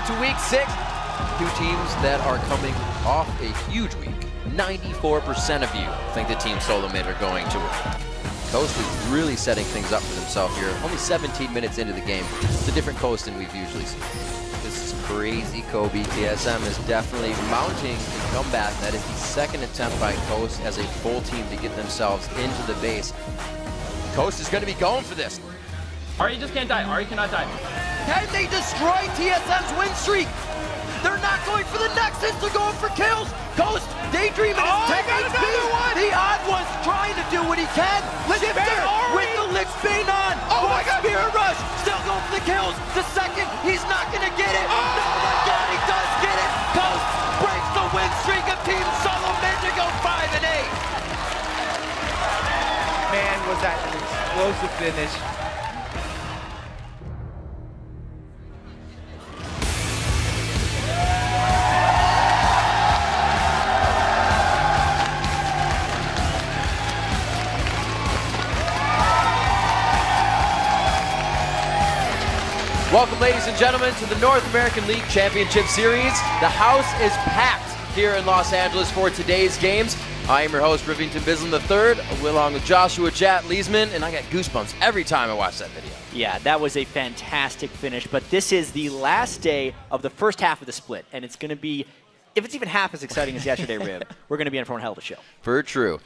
to week 6. Two teams that are coming off a huge week. 94% of you think the Team Solo Mid are going to win. Coast is really setting things up for themselves here. Only 17 minutes into the game. It's a different Coast than we've usually seen. This is crazy, Kobe. TSM is definitely mounting a comeback. That is the second attempt by Coast as a full team to get themselves into the base. Coast is going to be going for this. Ari just can't die. Ari cannot die. Can they destroy TSM's win streak? They're not going for the Nexus, they're going for kills. Ghost, daydreaming his 10 HP. The odd one's trying to do what he can. Shifter with the Lich Bane on. Oh my God, Spirit Rush, still going for the kills. The second, he's not gonna get it. Oh my God, he does get it. Ghost breaks the win streak of Team Solo Mid to go 5 and 8. Man, was that an explosive finish. Welcome, ladies and gentlemen, to the North American League Championship Series. The house is packed here in Los Angeles for today's games. I am your host, Rivington Bislin III, along with Joshua Jat Leesman, and I got goosebumps every time I watch that video. Yeah, that was a fantastic finish, but this is the last day of the first half of the split, and it's going to be, if it's even half as exciting as yesterday, Riv, we're going to be in for one hell of a show. For true.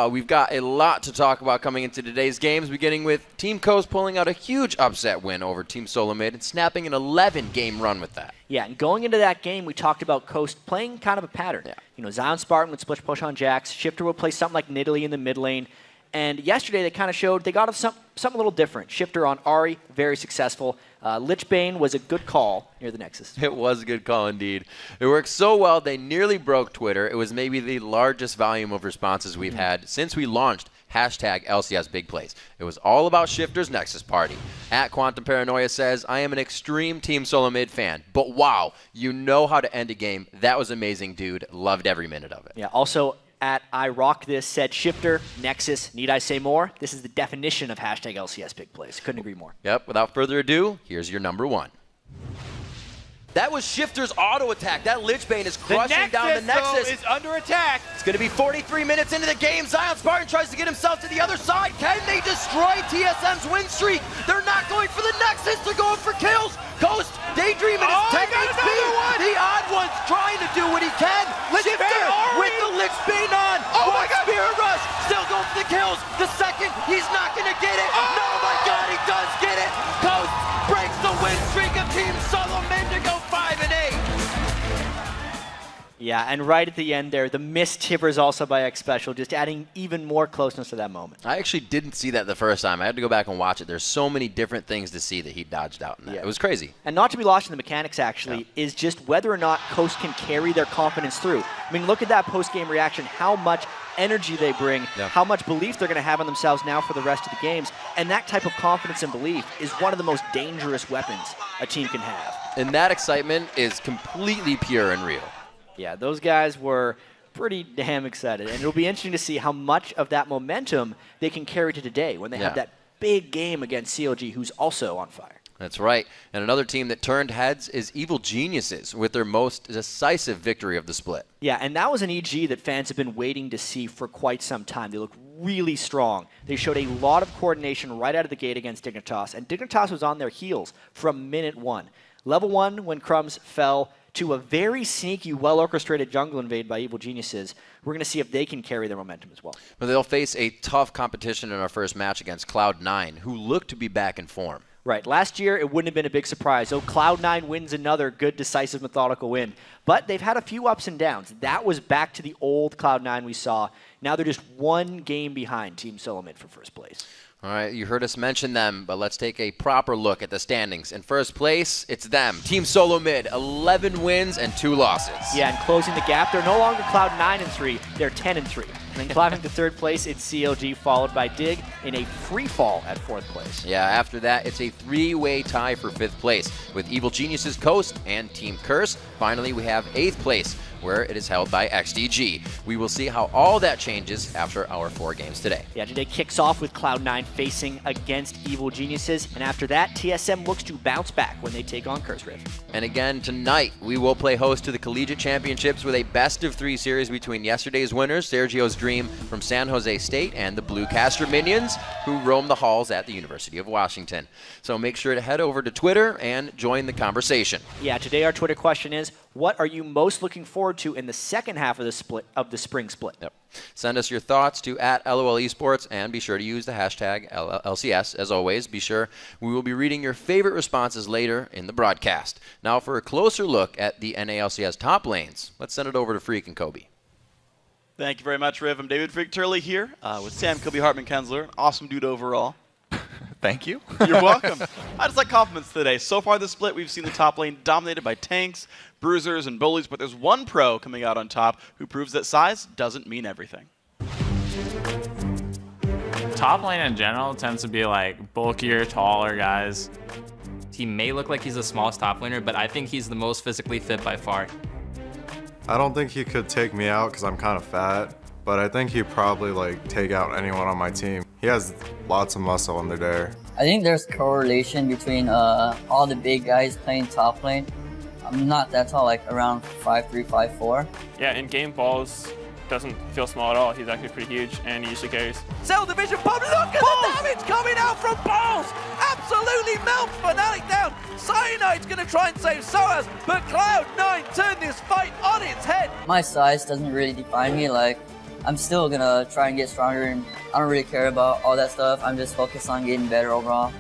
We've got a lot to talk about coming into today's games, beginning with Team Coast pulling out a huge upset win over Team Solo Mid and snapping an 11-game run with that. Yeah, and going into that game, we talked about Coast playing kind of a pattern. Yeah. You know, Zion Spartan would split push on Jax, Shifter would play something like Nidalee in the mid lane, and yesterday they kind of showed they got something a little different. Shifter on Ari, very successful. Lich Bane was a good call near the Nexus. It was a good call indeed. It worked so well they nearly broke Twitter. It was maybe the largest volume of responses we've had since we launched hashtag LCS Big Plays. It was all about Shifter's Nexus party. At Quantum Paranoia says, I am an extreme Team Solo Mid fan, but wow, you know how to end a game. That was amazing, dude. Loved every minute of it. Yeah, also at I Rock This said Shifter, Nexus, need I say more? This is the definition of hashtag LCS Big Plays. Couldn't agree more. Yep, without further ado, here's your number one. That was Shifter's auto attack. That Lich Bane is crushing down the Nexus. Is under attack. It's going to be 43 minutes into the game. Zion Spartan tries to get himself to the other side. Can they destroy TSM's win streak? They're not going for the Nexus. They're going for kills. Ghost, daydreaming his 10 HP. The odd one's trying to do what he can. Shifter with the Lich Bane on. Oh my God, Spirit Rush, still going for the kills. The second, he's not going to get it. Oh my God, he does get it. Ghost breaks the win streak of Team Solo Mid to go 5 and 8. Yeah, and right at the end there, the missed tippers also by X Special, just adding even more closeness to that moment. I actually didn't see that the first time. I had to go back and watch it. There's so many different things to see that he dodged out in that. Yeah. It was crazy. And not to be lost in the mechanics, actually, is just whether or not Coast can carry their confidence through. I mean, look at that post-game reaction, how much energy they bring, how much belief they're going to have in themselves now for the rest of the games. And that type of confidence and belief is one of the most dangerous weapons a team can have. And that excitement is completely pure and real. Yeah, those guys were pretty damn excited. And it'll be interesting to see how much of that momentum they can carry to today when they have that big game against CLG, who's also on fire. That's right. And another team that turned heads is Evil Geniuses with their most decisive victory of the split. Yeah, and that was an EG that fans have been waiting to see for quite some time. They look really strong. They showed a lot of coordination right out of the gate against Dignitas, and Dignitas was on their heels from minute one. Level 1, when Crumbs fell to a very sneaky, well-orchestrated jungle invade by Evil Geniuses, we're going to see if they can carry their momentum as well. But they'll face a tough competition in our first match against Cloud9, who look to be back in form. Right. Last year, it wouldn't have been a big surprise. Oh, Cloud9 wins another good, decisive, methodical win. But they've had a few ups and downs. That was back to the old Cloud9 we saw. Now they're just one game behind Team Solo Mid for first place. All right, you heard us mention them, but let's take a proper look at the standings. In first place, it's them. Team Solo Mid, 11 wins and 2 losses. Yeah, and closing the gap, they're no longer Cloud 9 and 3, they're 10 and 3. And then climbing to 3rd place, it's CLG, followed by Dig in a free fall at 4th place. Yeah, after that, it's a 3-way tie for 5th place with Evil Geniuses Coast and Team Curse. Finally, we have 8th place, where it is held by XDG. We will see how all that changes after our 4 games today. Yeah, today kicks off with Cloud9 facing against Evil Geniuses, and after that, TSM looks to bounce back when they take on Curse Rift. And again, tonight, we will play host to the Collegiate Championships with a best-of-3 series between yesterday's winners, Sergio's Dream from San Jose State, and the Blue Caster Minions, who roam the halls at the University of Washington. So make sure to head over to Twitter and join the conversation. Yeah, today our Twitter question is, what are you most looking forward to in the second half of the spring split? Yep. Send us your thoughts to @LOL Esports and be sure to use the hashtag LCS. As always, be sure we will be reading your favorite responses later in the broadcast. Now for a closer look at the NA LCS top lanes, let's send it over to Freak and Kobe. Thank you very much, Riv. I'm David Freak Turley here with Sam Kobe Hartman-Kensler, an awesome dude overall. Thank you. You're welcome. I just like compliments today. So far this split, we've seen the top lane dominated by tanks, bruisers, and bullies, but there's one pro coming out on top who proves that size doesn't mean everything. Top lane in general tends to be like bulkier, taller guys. He may look like he's the smallest top laner, but I think he's the most physically fit by far. I don't think he could take me out because I'm kind of fat, but I think he'd probably like take out anyone on my team. He has lots of muscle under there. I think there's correlation between all the big guys playing top lane. I'm not that tall, like around 5'3", 5'4". Yeah, in game balls doesn't feel small at all. He's actually pretty huge and he usually carries. Cell Division Pub, look at the damage coming out from Balls! Absolutely melts Fnatic down. Cyanide's going to try and save Soaz, but Cloud9 turned this fight on its head. My size doesn't really define me. Like, I'm still gonna try and get stronger, and I don't really care about all that stuff. I'm just focused on getting better overall.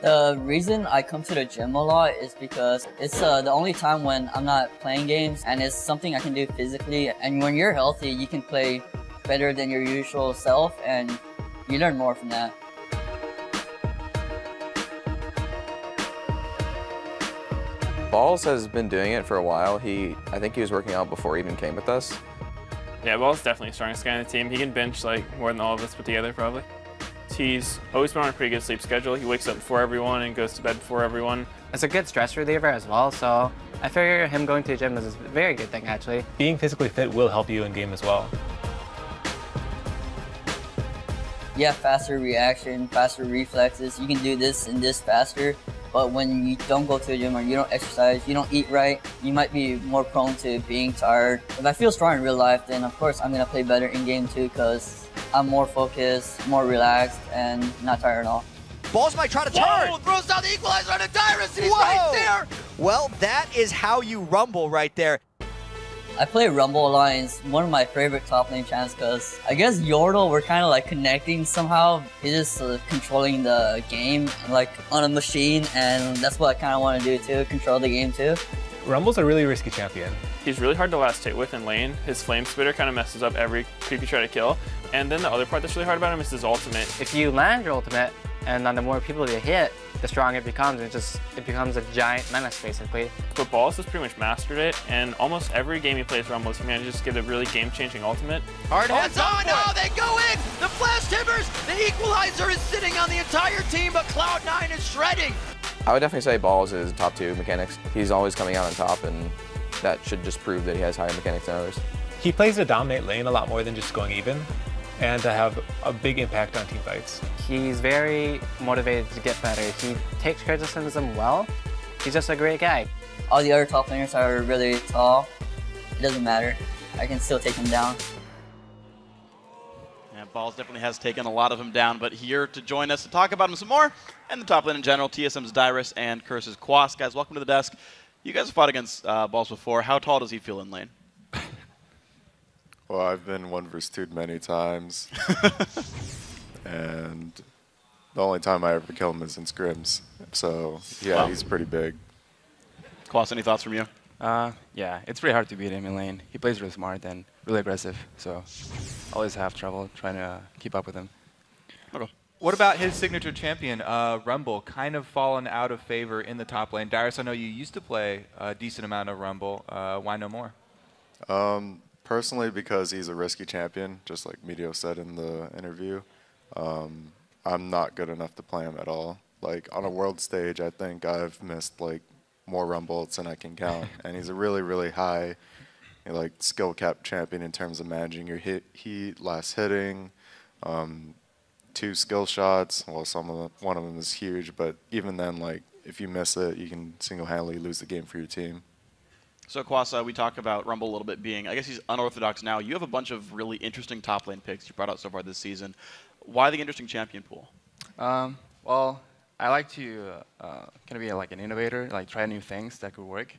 The reason I come to the gym a lot is because it's the only time when I'm not playing games, and it's something I can do physically. And when you're healthy, you can play better than your usual self, and you learn more from that. Balls has been doing it for a while. I think he was working out before he even came with us. Yeah, Ball's definitely the strongest guy on the team. He can bench like more than all of us put together probably. He's always been on a pretty good sleep schedule. He wakes up before everyone and goes to bed before everyone. It's a good stress reliever as well, so I figure him going to the gym is a very good thing actually. Being physically fit will help you in game as well. You have faster reaction, faster reflexes. You can do this and this faster. But when you don't go to the gym or you don't exercise, you don't eat right, you might be more prone to being tired. If I feel strong in real life, then of course I'm gonna play better in game too, because I'm more focused, more relaxed, and not tired at all. Balls might try to turn. Throws down the equalizer on a Dyrus, and he's right there. Well, that is how you rumble right there. I play Rumble Alliance, one of my favorite top lane champs, because I guess Yordle, we're kind of like connecting somehow. He's just controlling the game like on a machine, and that's what I kind of want to do too, control the game too. Rumble's a really risky champion. He's really hard to last hit with in lane. His Flame Spitter kind of messes up every creep you try to kill. And then the other part that's really hard about him is his ultimate. If you land your ultimate, and then the more people you hit, the stronger it becomes. It becomes a giant menace, basically. But Balls has pretty much mastered it, and almost every game he plays Rumbles, he manages to get a really game-changing ultimate. Hard heads on, oh, they go in! The flash timbers! The equalizer is sitting on the entire team, but Cloud9 is shredding! I would definitely say Balls is top 2 mechanics. He's always coming out on top, and that should just prove that he has higher mechanics than others. He plays to dominate lane a lot more than just going even, and to have a big impact on team fights. He's very motivated to get better. He takes criticism well. He's just a great guy. All the other top laners are really tall. It doesn't matter. I can still take them down. Yeah, Balls definitely has taken a lot of them down, but here to join us to talk about him some more, and the top lane in general, TSM's Dyrus and Curse's Quas. Guys, welcome to the desk. You guys have fought against Balls before. How tall does he feel in lane? Well, I've been 1 vs. 2 many times. And the only time I ever kill him is in scrims. So, yeah, wow. He's pretty big. Quas, any thoughts from you? Yeah, it's pretty hard to beat him in lane. He plays really smart and really aggressive, so always have trouble trying to keep up with him. Okay. What about his signature champion, Rumble, kind of fallen out of favor in the top lane? Dyrus, I know you used to play a decent amount of Rumble. Why no more? Personally, because he's a risky champion, just like Medio said in the interview, I'm not good enough to play him at all. Like, on a world stage, I think I've missed, like, more rumbles than I can count. And he's a really, really high, like, skill cap champion in terms of managing your heat, last hitting, 2 skill shots. Well, one of them is huge, but even then, like, if you miss it, you can single-handedly lose the game for your team. So, Kwasa, we talk about Rumble a little bit being, I guess he's unorthodox now. You have a bunch of really interesting top lane picks you brought out so far this season. Why the interesting champion pool? Well, I like to kind of be like an innovator, like try new things that could work.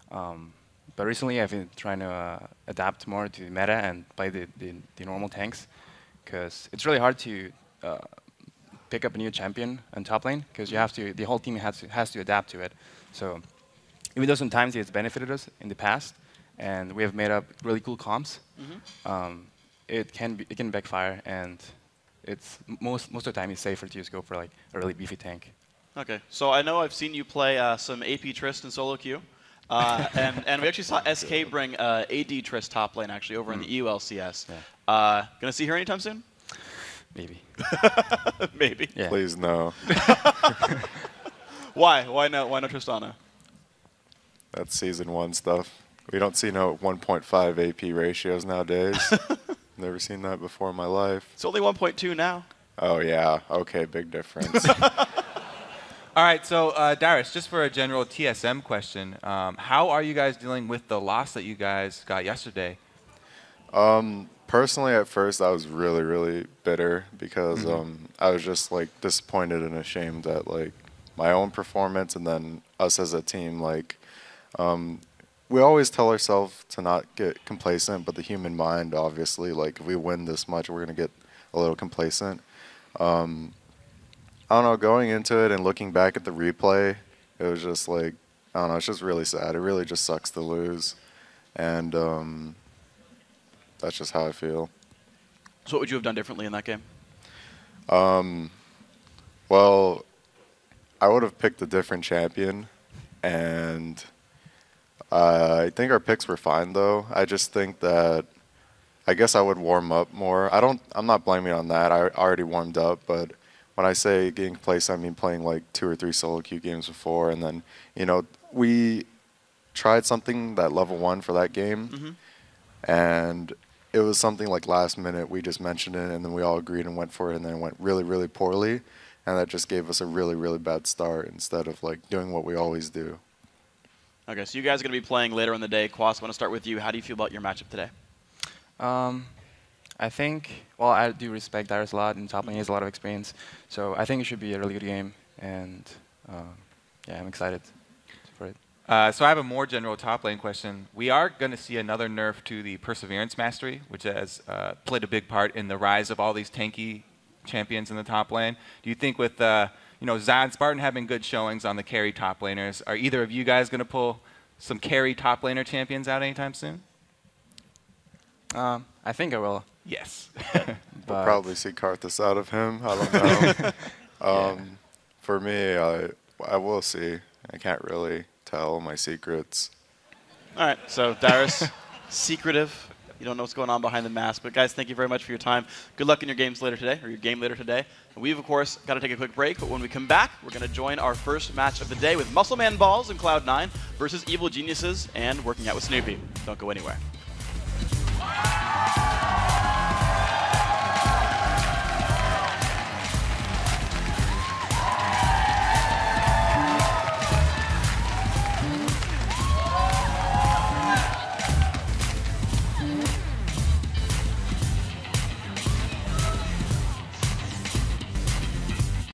But recently I've been trying to adapt more to the meta and play the normal tanks, because it's really hard to pick up a new champion on top lane, because you have to, the whole team has to adapt to it. So even though sometimes it's benefited us in the past, and we have made up really cool comps, it can backfire, and it's most of the time it's safer to just go for like a really beefy tank. Okay, so I know I've seen you play some AP Trist in solo queue, and we actually saw SK bring AD Trist top lane actually over in the EU LCS. Yeah. Gonna see her anytime soon? Maybe. Maybe. Yeah. Please no. Why? Why no? Why no Tristana? That's season 1 stuff. We don't see no 1.5 AP ratios nowadays. Never seen that before in my life. It's only 1.2 now. Oh yeah. Okay, big difference. All right, so Darius, just for a general TSM question, how are you guys dealing with the loss that you guys got yesterday? Personally, at first, I was really, really bitter because I was just like disappointed and ashamed at like my own performance, and then us as a team. Like, we always tell ourselves to not get complacent, but the human mind, obviously, like if we win this much, we're gonna get a little complacent. I don't know, going into it and looking back at the replay, it was just like, I don't know, it's just really sad. It really just sucks to lose. And that's just how I feel. So what would you have done differently in that game? Well, I would have picked a different champion, and I think our picks were fine, though. I just think that I guess I would warm up more. I'm not blaming on that. I already warmed up, but when I say getting complacent, I mean playing like 2 or 3 solo queue games before, and then, you know, we tried something that level 1 for that game, and it was something like last minute. We just mentioned it, and then we all agreed and went for it, and then it went really, really poorly, and that just gave us a really, really bad start instead of like doing what we always do. Okay, so you guys are going to be playing later in the day. Kwas, I want to start with you. How do you feel about your matchup today? I think, well, I do respect Darius a lot, and top lane he has a lot of experience, so I think it should be a really good game, and yeah, I'm excited for it. So I have a more general top lane question. We are going to see another nerf to the Perseverance Mastery, which has played a big part in the rise of all these tanky champions in the top lane. Do you think with you know, Zad, Spartan having good showings on the carry top laners, are either of you guys going to pull some carry top laner champions out anytime soon? I think I will. Yes. We'll probably see Karthus out of him. I don't know. For me, I will see. I can't really tell my secrets. All right, so Darius, secretive. You don't know what's going on behind the mask. But guys, thank you very much for your time. Good luck in your games later today, or your game later today. And we've, of course, got to take a quick break. But when we come back, we're going to join our first match of the day with Muscle Man Balls and Cloud9 versus Evil Geniuses and Working Out with Snoopy. Don't go anywhere.